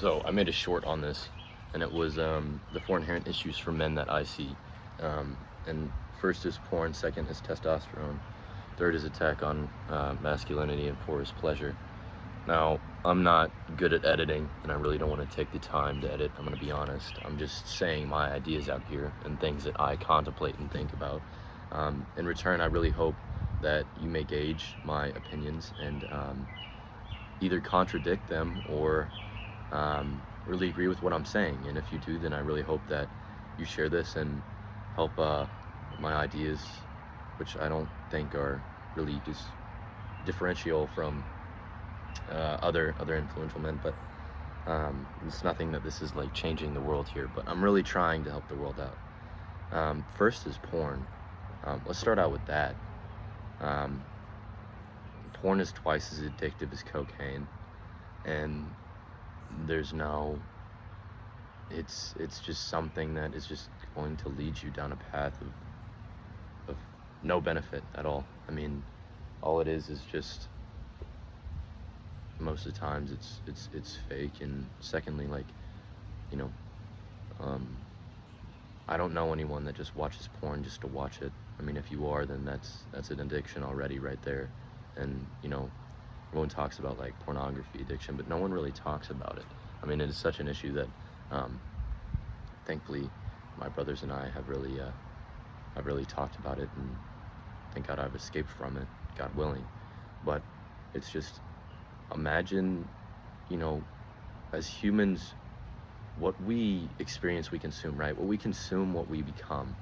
So I made a short on this, and it was the four inherent issues for men that I see. And first is porn, second is testosterone, third is attack on masculinity, and four is pleasure. Now, I'm not good at editing, and I really don't want to take the time to edit. I'm going to be honest. I'm just saying my ideas out here and things that I contemplate and think about. In return, I really hope that you may gauge my opinions and either contradict them or really agree with what I'm saying. And if you do, then I really hope that you share this and help my ideas, which I don't think are really just differential from other influential men, but it's nothing that this is like changing the world here, but I'm really trying to help the world out. First is porn. Let's start out with that. Porn is twice as addictive as cocaine, and there's no, it's just something that is just going to lead you down a path of no benefit at all. I mean, all it is just, most of the times it's fake. And secondly, like, you know, I don't know anyone that just watches porn just to watch it. I mean, if you are, then that's an addiction already right there. And you know, everyone talks about like pornography addiction, but no one really talks about it. I mean, it is such an issue that thankfully my brothers and I have really talked about it, and thank God I've escaped from it, God willing. But it's just, imagine, you know, as humans, what we experience, we consume, right? What we consume, what we become.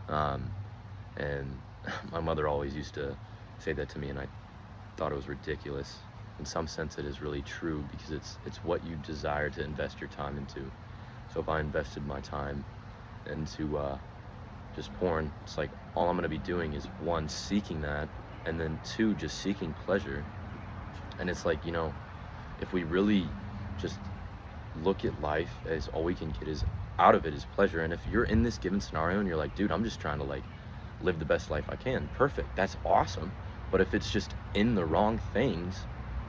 And my mother always used to say that to me, and I thought it was ridiculous. In some sense, it is really true, because it's what you desire to invest your time into. So if I invested my time into just porn, it's like all I'm going to be doing is, one, seeking that, and then two, just seeking pleasure. And it's like, you know, if we really just look at life as all we can get is out of it is pleasure, and if you're in this given scenario and you're like, dude, I'm just trying to like live the best life I can, perfect, that's awesome. But if it's just in the wrong things,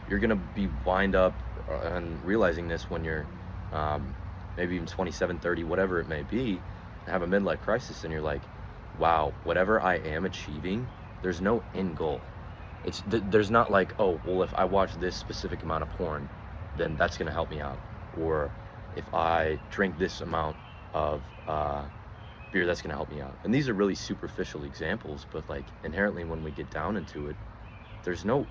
you're gonna be wind up and realizing this when you're maybe even 27, 30, whatever it may be, have a midlife crisis, and you're like, wow, whatever I am achieving, there's no end goal. There's not like, oh, well, if I watch this specific amount of porn, then that's gonna help me out, or if I drink this amount of beer, that's gonna help me out. And these are really superficial examples, but like inherently when we get down into it, there's no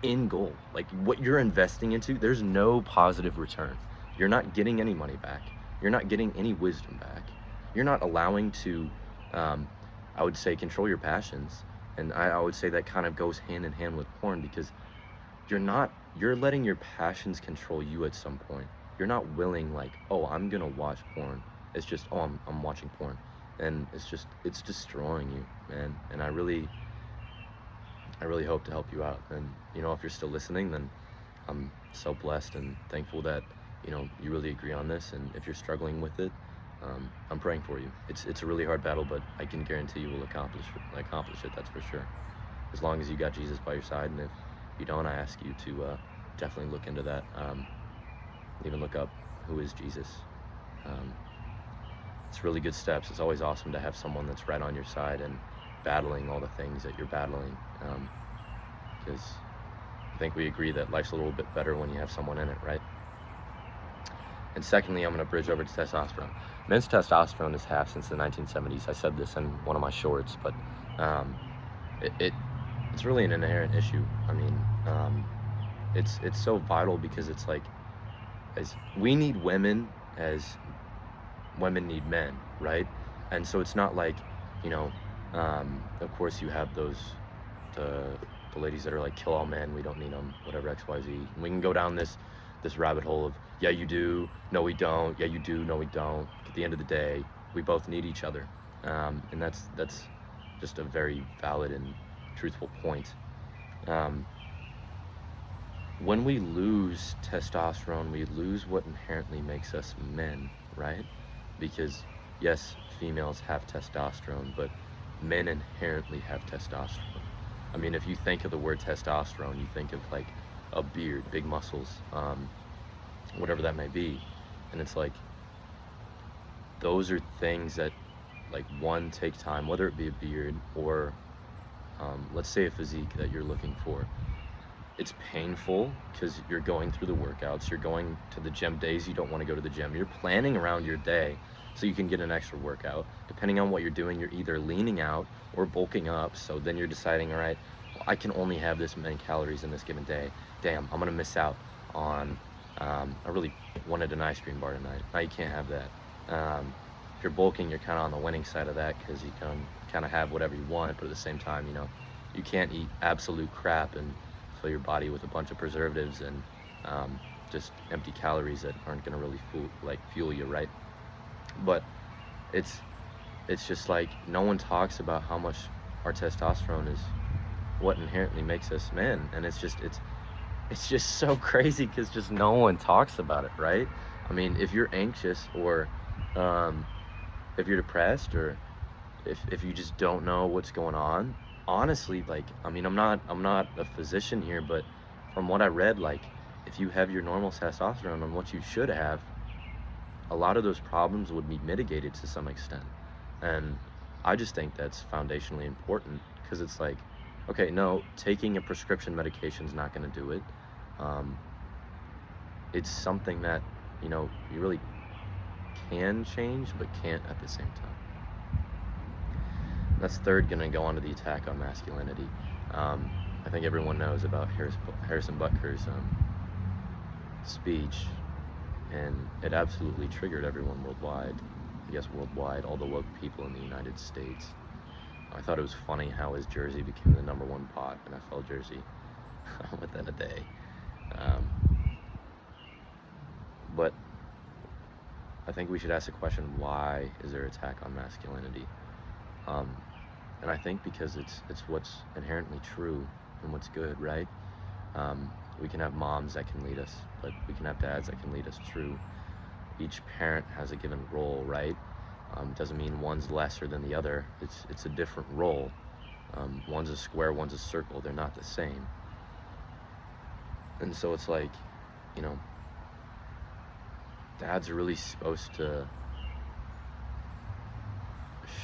end goal. Like what you're investing into, there's no positive return. You're not getting any money back. You're not getting any wisdom back. You're not allowing to, I would say, control your passions. And I would say that kind of goes hand in hand with porn, because you're letting your passions control you at some point. You're not willing, like, oh, I'm gonna watch porn. It's just, oh, I'm watching porn. And it's destroying you, man. And I really hope to help you out. And, you know, if you're still listening, then I'm so blessed and thankful that, you know, you really agree on this. And if you're struggling with it, I'm praying for you. It's a really hard battle, but I can guarantee you will accomplish it, that's for sure. As long as you got Jesus by your side. And if you don't, I ask you to definitely look into that. Even look up who is Jesus. It's really good steps. It's always awesome to have someone that's right on your side and battling all the things that you're battling, because I think we agree that life's a little bit better when you have someone in it, right? And secondly, I'm going to bridge over to testosterone. Men's testosterone is halved since the 1970s. I said this in one of my shorts, but it's really an inherent issue. I mean, it's so vital, because it's like, as we need women as women need men, right? And so it's not like, you know, of course you have the ladies that are like, kill all men, we don't need them, whatever, XYZ. And we can go down this rabbit hole of, yeah, you do, no, we don't, yeah, you do, no, we don't. At the end of the day, we both need each other. And that's just a very valid and truthful point. When we lose testosterone, we lose what inherently makes us men, right? Because yes, females have testosterone, but men inherently have testosterone. I mean, if you think of the word testosterone, you think of like a beard, big muscles, whatever that may be. And it's like, those are things that, like, one, take time, whether it be a beard or, let's say, a physique that you're looking for. It's painful because you're going through the workouts, you're going to the gym days you don't want to go to the gym, you're planning around your day so you can get an extra workout. Depending on what you're doing, you're either leaning out or bulking up, so then you're deciding, all right, well, I can only have this many calories in this given day. Damn, I'm gonna miss out on, I really wanted an ice cream bar tonight. Now you can't have that. If you're bulking, you're kind of on the winning side of that because you can kind of have whatever you want, but at the same time, you can't eat absolute crap and fill your body with a bunch of preservatives and, just empty calories that aren't going to really fuel you, right? But it's just like, no one talks about how much our testosterone is what inherently makes us men, and it's just so crazy because just no one talks about it, right? I mean, if you're anxious or, if you're depressed, or if you just don't know what's going on, honestly, like, I mean, I'm not a physician here, but from what I read, like, if you have your normal testosterone and what you should have, a lot of those problems would be mitigated to some extent. And I just think that's foundationally important, because it's like, okay, no, taking a prescription medication is not going to do it. It's something that, you really can change, but can't at the same time. That's third going to go on to the attack on masculinity. I think everyone knows about Harrison Butker's speech, and it absolutely triggered everyone worldwide. I guess worldwide, all the woke people in the United States. I thought it was funny how his jersey became the #1 pot NFL jersey within a day. But I think we should ask the question, why is there attack on masculinity? And I think because it's what's inherently true and what's good, right? We can have moms that can lead us, but we can have dads that can lead us through. Each parent has a given role, right? Doesn't mean one's lesser than the other. It's a different role. One's a square, one's a circle. They're not the same. And so it's like, dads are really supposed to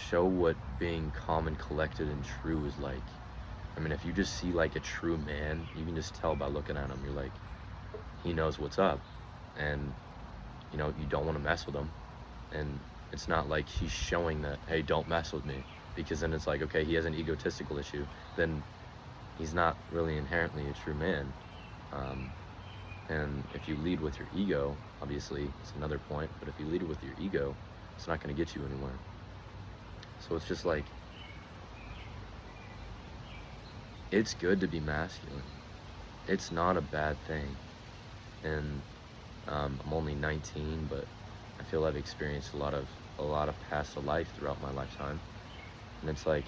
show what being calm and collected and true is like. I mean, if you just see like a true man, you can just tell by looking at him. You're like, he knows what's up, and you don't want to mess with him. And it's not like he's showing that, hey, don't mess with me, because then it's like, okay, he has an egotistical issue, then he's not really inherently a true man. And if you lead with your ego, obviously it's another point, but if you lead with your ego, it's not going to get you anywhere. So it's just like, it's good to be masculine. It's not a bad thing. And I'm only 19, but I feel I've experienced a lot of past life throughout my lifetime. And it's like,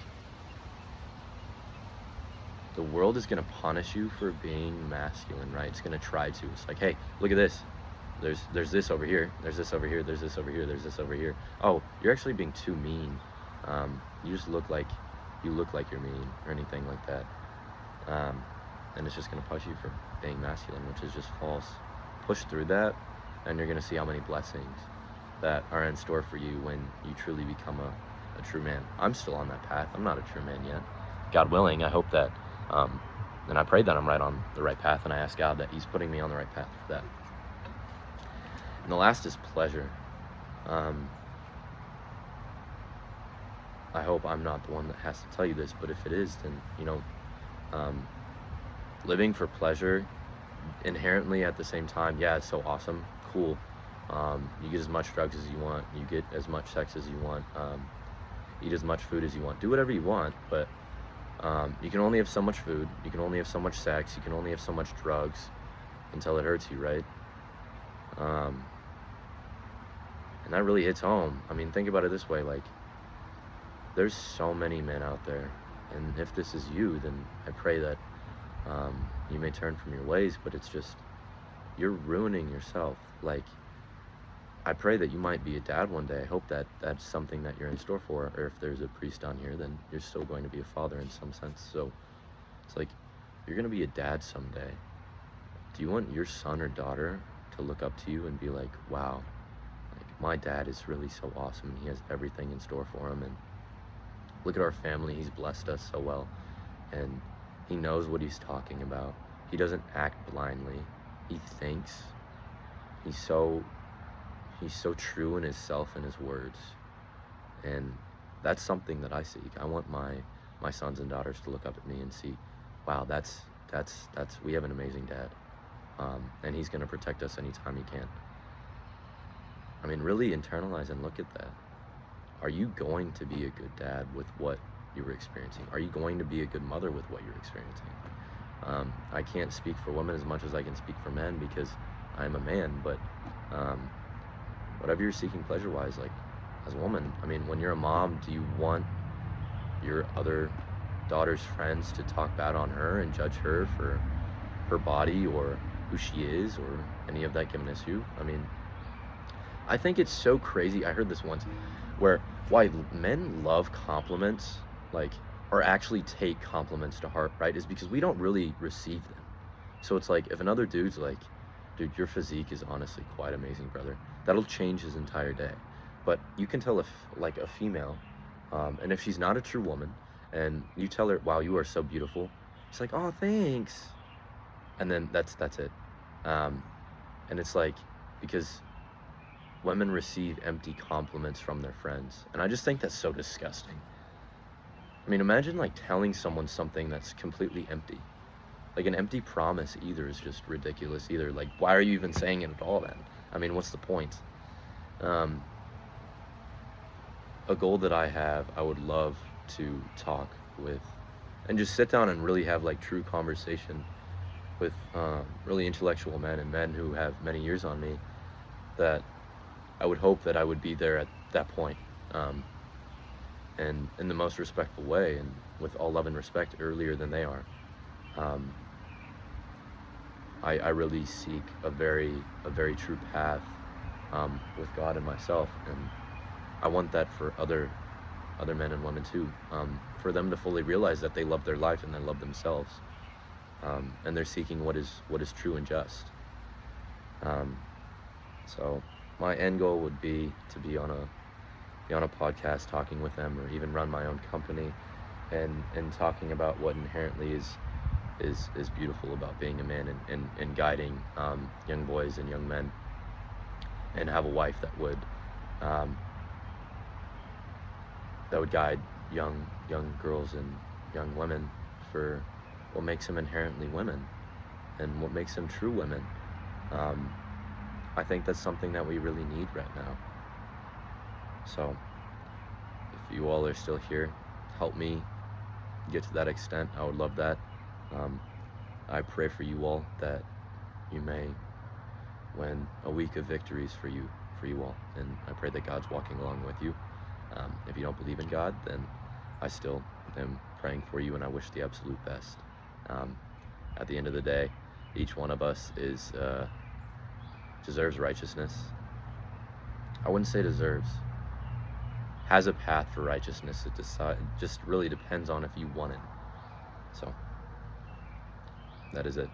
the world is going to punish you for being masculine, right? It's going to try to. It's like, hey, look at this. There's this over here. There's this over here. There's this over here. There's this over here. Oh, you're actually being too mean. You just look like you're mean, or anything like that. And it's just going to push you for being masculine, which is just false. Push through that, and you're going to see how many blessings that are in store for you when you truly become a true man. I'm still on that path. I'm not a true man yet. God willing, I hope that, and I pray that I'm right on the right path, and I ask God that He's putting me on the right path for that. And the last is pleasure. I hope I'm not the one that has to tell you this, but if it is, then, living for pleasure inherently at the same time, yeah, it's so awesome, cool. You get as much drugs as you want, you get as much sex as you want, eat as much food as you want, do whatever you want, but you can only have so much food, you can only have so much sex, you can only have so much drugs until it hurts you, right? And that really hits home. I mean, think about it this way, like, there's so many men out there, and if this is you, then I pray that you may turn from your ways, but it's just, you're ruining yourself. Like, I pray that you might be a dad one day. I hope that that's something that you're in store for, or if there's a priest on here, then you're still going to be a father in some sense. So it's like, you're going to be a dad someday. Do you want your son or daughter to look up to you and be like, wow, like my dad is really so awesome. He has everything in store for him, and look at our family. He's blessed us so well, and he knows what he's talking about. He doesn't act blindly. He thinks. He's so true in himself and his words, and that's something that I seek. I want my sons and daughters to look up at me and see, wow, that's we have an amazing dad, and he's going to protect us anytime he can. I mean, really internalize and look at that. Are you going to be a good dad with what you were experiencing? Are you going to be a good mother with what you're experiencing? I can't speak for women as much as I can speak for men because I'm a man, but whatever you're seeking pleasure-wise, like as a woman, I mean, when you're a mom, do you want your other daughter's friends to talk bad on her and judge her for her body or who she is or any of that given issue? I mean, I think it's so crazy. I heard this once where why men love compliments, like, or actually take compliments to heart, right, is because we don't really receive them. So it's like if another dude's like, dude, your physique is honestly quite amazing, brother, that'll change his entire day. But you can tell if like a female, and if she's not a true woman, and you tell her, wow, you are so beautiful, she's like, oh, thanks. And then that's it. And it's like, because women receive empty compliments from their friends. And I just think that's so disgusting. I mean, imagine like telling someone something that's completely empty. Like an empty promise either is just ridiculous either. Like, why are you even saying it at all then? I mean, what's the point? A goal that I have, I would love to talk with and just sit down and really have like true conversation with really intellectual men and men who have many years on me, that I would hope that I would be there at that point, and in the most respectful way and with all love and respect earlier than they are. I really seek a very true path with God and myself, and I want that for other men and women too, for them to fully realize that they love their life and they love themselves, and they're seeking what is true and just. So my end goal would be to be on a podcast talking with them, or even run my own company and talking about what inherently is beautiful about being a man and guiding young boys and young men, and have a wife that would guide young girls and young women for what makes them inherently women and what makes them true women. I think that's something that we really need right now. So if you all are still here, help me get to that extent. I would love that. I pray for you all that you may win a week of victories for you all, and I pray that God's walking along with you. If you don't believe in God, then I still am praying for you, and I wish the absolute best. At the end of the day, each one of us deserves righteousness. I wouldn't say deserves. Has a path for righteousness. It just really depends on if you want it. So that is it.